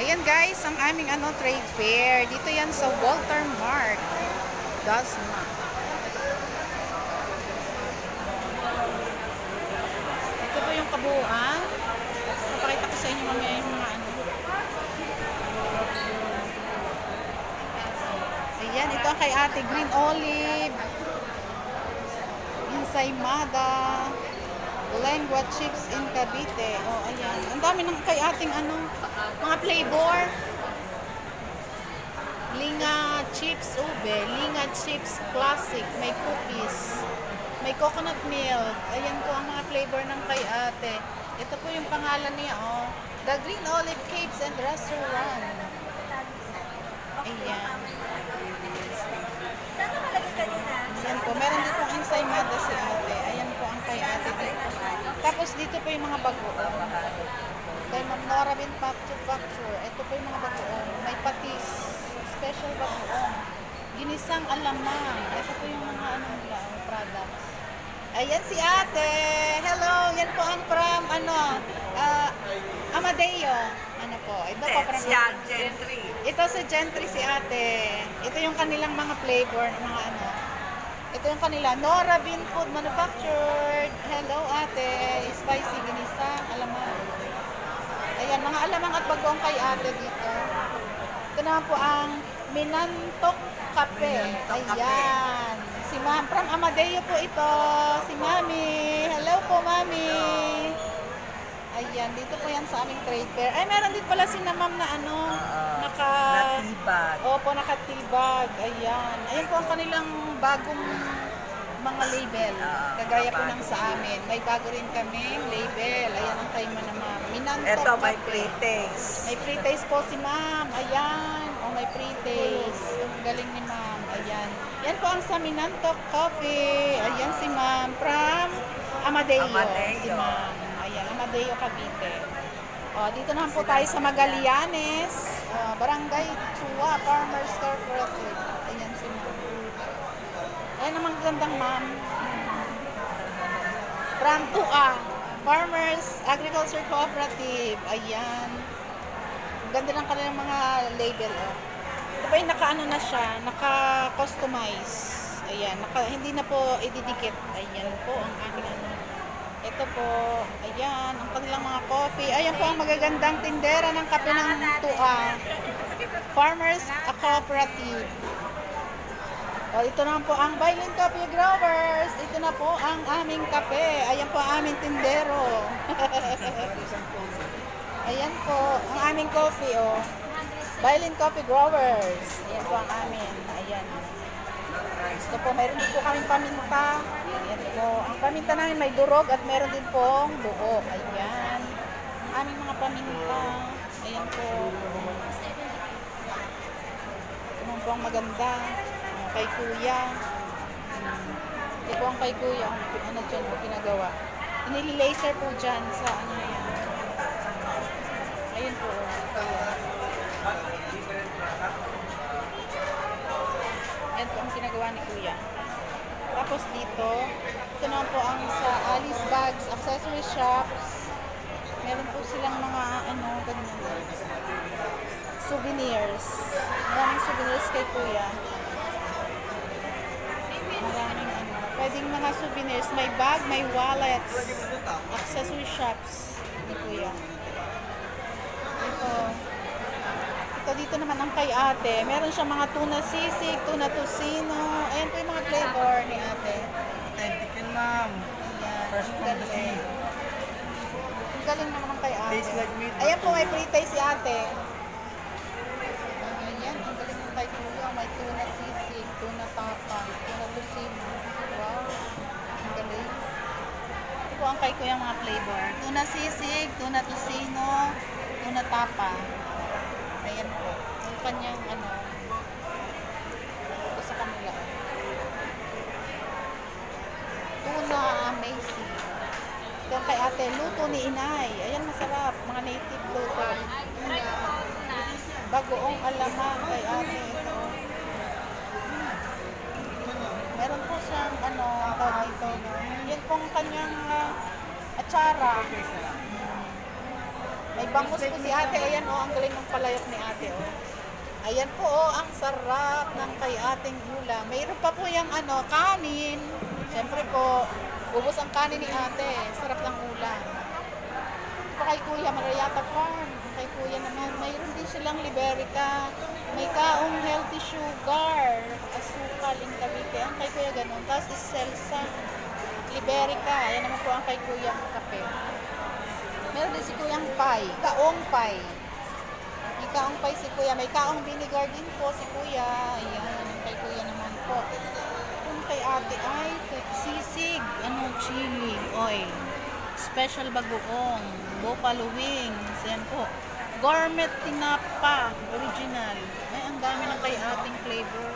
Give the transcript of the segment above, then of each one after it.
Ayan guys, ang aming trade fair. Dito yan sa Walter Mart. Dasma. Ito po yung kabuuan. Papakita ko sa inyo mamaya yung mga Ayan, ito ang kay ate. Green olive. Ensaymada. Lengua chips in Cavite. Oh, ayan. Ang dami ng kay ating mga flavor. Linga chips ube, linga chips classic, may cookies, may coconut milk. Ayan po ang mga flavor ng kay ate. Ito po yung pangalan niya, oh. The Green Olive Cakes and Restaurant. Ayan. Ayan po. Meron dito ang ensaymada si ate. Ayan po ang kay ate dito. Tapos dito po yung mga bagoong. Kay Ma'am Nora Manufacture. Ito po yung mga bagoong. May patis. Special bagoong. Ginisang alamang. Ito po yung mga products. Ayan si ate. Hello. Yan po ang from Amadeo. Ano po? Ito po from Gentry. Ito sa Gentry si ate. Ito yung kanilang mga flavor, mga Ito yung kanila. Nora Bean Food Manufactured. Hello ate. Spicy ginisa. Alamang. Ayan, mga alamang at bagoong kay ate dito. Ito naman po ang Minantok Cafe. Ayan. Si Ma'am. From Amadeo po ito. Si Mami. Hello po Mami. Ayan, dito po yan sa aming trade fair. Ay, meron din pala si na Ma'am na nakatibag. Opo, nakatibag. Ayan. Ayan po ang kanilang bagong mga label. Kagaya po ng sa amin. May bago rin kami label. Ayan ang kay na Ma'am. Minantok. Ito, may pre-taste. May pre-taste po si Ma'am. Ayan. O, may pre-taste. Ang galing ni Ma'am. Ayan. Yan po ang sa Minantok Coffee. Ayan si Ma'am. From Amadeo. Si Ma'am. Ayan, Amadeo, Cavite. O, dito naman po tayo sa Magallanes. Barangay Chua, Farmers Cooperative. Ayan si Ma'am. Ayan namang gandang Ma'am. From Tua, Farmers Agriculture Cooperative. Ayan. Ganda ng kanilang mga label. Ito ba yung na siya, naka-customize. Ayan, hindi na po ididikit. Ayan po ang aming Ito po, ayan, ang kanilang mga coffee. Ayan po ang magagandang tindera ng kape ng Tua. Farmers Cooperative. O, ito naman po ang Bailin Coffee Growers. Ito na po ang aming kape. Ayan po ang aming tindero. Ayan po, ang aming coffee, oh. Bailin Coffee Growers. Ayan po ang amin. Ayan. Ito po, meron din po kaming paminta. Ayan po. Ang paminta namin may durog at meron din pong buo. Ayan. Aming mga paminta. Ayan po. Ito po ang maganda. Kay Kuya. Ito po ang kay Kuya. Ano dyan po ginagawa. Inili-laser po dyan sa yan. Ayun po. Yan po ang ginagawa ni Kuya. Tapos dito, ito naman po ang sa Alice Bags, Accessory Shops. Meron po silang mga ganyan. Souvenirs. Maraming souvenirs kay Kuya. Maraming pwedeng mga souvenirs. May bag, may wallets. Accessory Shops ni Kuya. Ito dito naman ang kay ate. Meron siya mga tuna sisig, tuna tocino. Ayan po yung mga flavor ni ate. Authentic yun, ma'am. First from the sea. Ang galing naman kay ate. Tastes like meat. Ayan po, may pre-taste si ate. Ayan, ang galing ng kay Kuya. May tuna sisig, tuna tapa, tuna tocino. Wow, ang galing. Ito po ang kay Kuya mga flavor. Tuna sisig, tuna tocino, tuna tapa. Ayan po. Yung kanyang ito sa kanila. Tuna amazing. Ito kay ate, luto ni inay. Ayan, masarap. Mga native luto. Bagoong alamang kay ate. Ito. Meron po siyang tawag ito. Yan pong kanyang atsara. May Bangus po si ate. Ayan ang galing ng palayok ni ate Ayan po ang sarap ng kay ating ulam. Mayroon pa po yung kanin. Siyempre po, ubos ang kanin ni ate. Sarap ng ulam. Ito kay Kuya Marayata Farm. Kay Kuya naman, mayroon din silang Liberica. May kaong healthy sugar. Asukal in Cavite. Ang kay Kuya ganun. Tapos is Celsa. Liberica. Ayan naman po ang kay Kuya kape. Meron din si Kuyang Pay. Kaong Pay. May kaong Pay si Kuya. May kaong vinegar din po si Kuya. Ayan. Kay Kuya naman po. Kung kay ate ay sisig. Chili oil. Special bagoong. Buffalo wings. Ayan po. Gourmet tinapa. Original. Ay, ang dami ng kay ating flavor.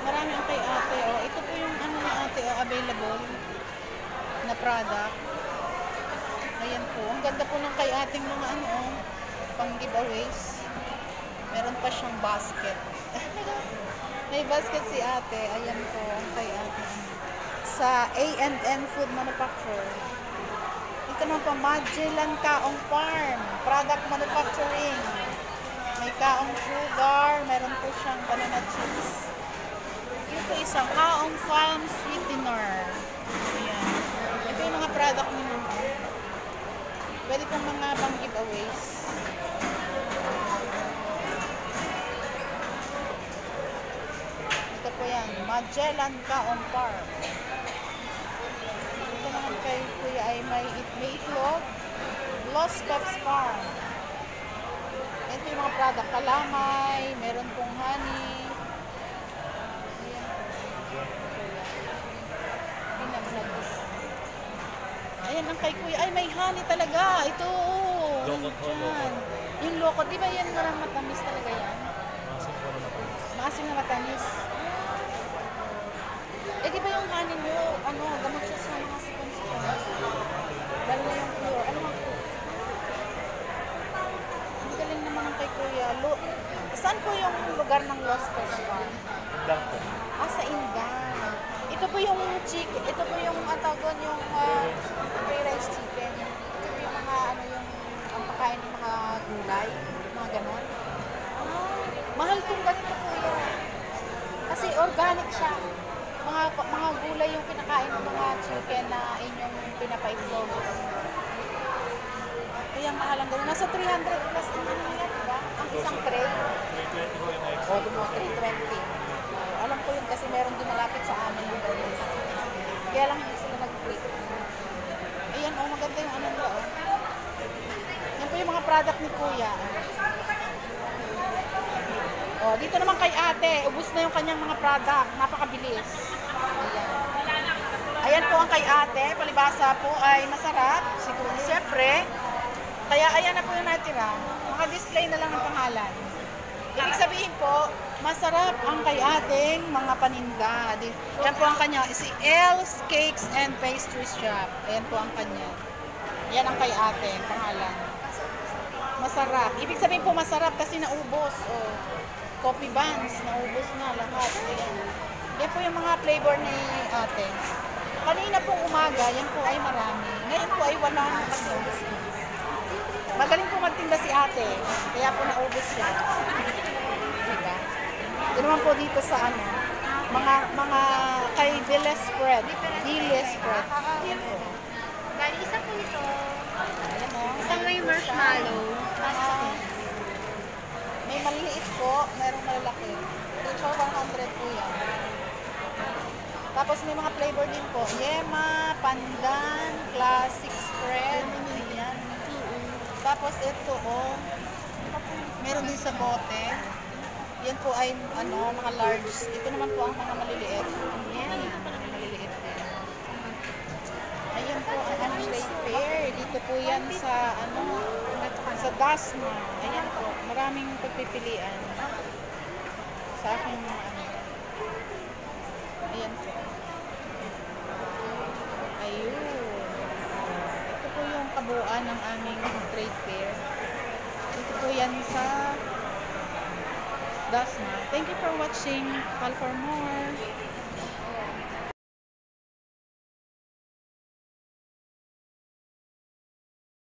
Marami ang kay ate. Ito po yung ni ate available na product. Ayan po. Ang ganda po ng kay ating mga pang giveaways. Meron pa siyang basket. May basket si ate. Ayan po. Ang kay ate. Sa A&N Food Manufacturer. Ito naman pa Magellan Kaong Farm. Product Manufacturing. May kaong sugar. Meron po siyang banana chips. Ito isang Kaong Farm Sweetener. Ayan. Ito yung mga product nila. Pwede pong mga pang giveaways. Ito po yan. Magellan Kaong Farm. Ito naman kay Kuya ay may itlog. Los Peps Farm. Ito yung mga product. Kalamay. Meron pong honey. Ayan ang kay Kuya. Ay, may honey talaga. Ito. Lokot. Yung lokot. Di ba yan marang matamis talaga yan? Maasim na matamis. Eh, di ba yung honey nyo, gamot siya sa mga sikon-sikon. Lalo na yung pure. Ano nga po? Ang galing naman ang kay Kuya. Saan po yung lugar ng Los Peps Farm? Indang po. Sa Indang. Ito po yung chicken. Ito po yung atagon yung free rice chicken. Ito po yung mga ang pakain ng mga gulay. Mga ganon. Mahal itong ganito po yun. Kasi organic siya. Mga gulay yung pinakain ng mga chicken na inyong pinapaitlog. Kaya mahal ang ganun. Nasa 300 plus naman yan, diba? Ang isang tray. 320. Alam ko yun kasi meron din malapit sa amin yung ganun. Kaya lang hindi sila nag-click. Ayan, maganda yung nila, Yan po yung mga product ni Kuya. Dito naman kay ate, ubos na yung kanyang mga product. Napakabilis. Ayan po ang kay ate. Palibasa po ay masarap. Siguro, siyempre. Kaya ayan na po yung natira. Maka-display na lang ang pangalan. Ibig sabihin po, masarap ang kay ating mga paninda. Yan po ang kanya. Si El's Cakes and Pastry Shop. Ayan po ang kanya. Yan ang kay ate, pangalan. Masarap. Ibig sabihin po masarap kasi naubos. Coffee buns, naubos na lahat. Ayan. Yan po yung mga flavor ni ate. Kanina pong umaga, yan po ay marami. Ngayon po ay wala na kasi ubos na. Magaling po magtinda si ate. Kaya po naubos siya. Diba? Ito naman po dito sa mga kay Dile Spread. Dile Spread. Yan po. Dahil isa po ito. Ayan o. Isang may marshmallow. May maliliit po. Merong malalaki. Dito 100 po yan. Tapos may mga flavor din po. Yema, pandan, classic spread. Ayan. Tapos ito meron din sa bote. Yan po ay mga large. Ito naman po ang mga maliliit. Ayan, maliliit din. Ayan po ang trade fair. Dito po yan sa sa Dasma. Ayan po, maraming pagpipilian. Sa aking ayan po. Ayun. Ito po yung kabuuan ng aming trade fair. Ito po yan sa Dasma. Thank you for watching. Call for more.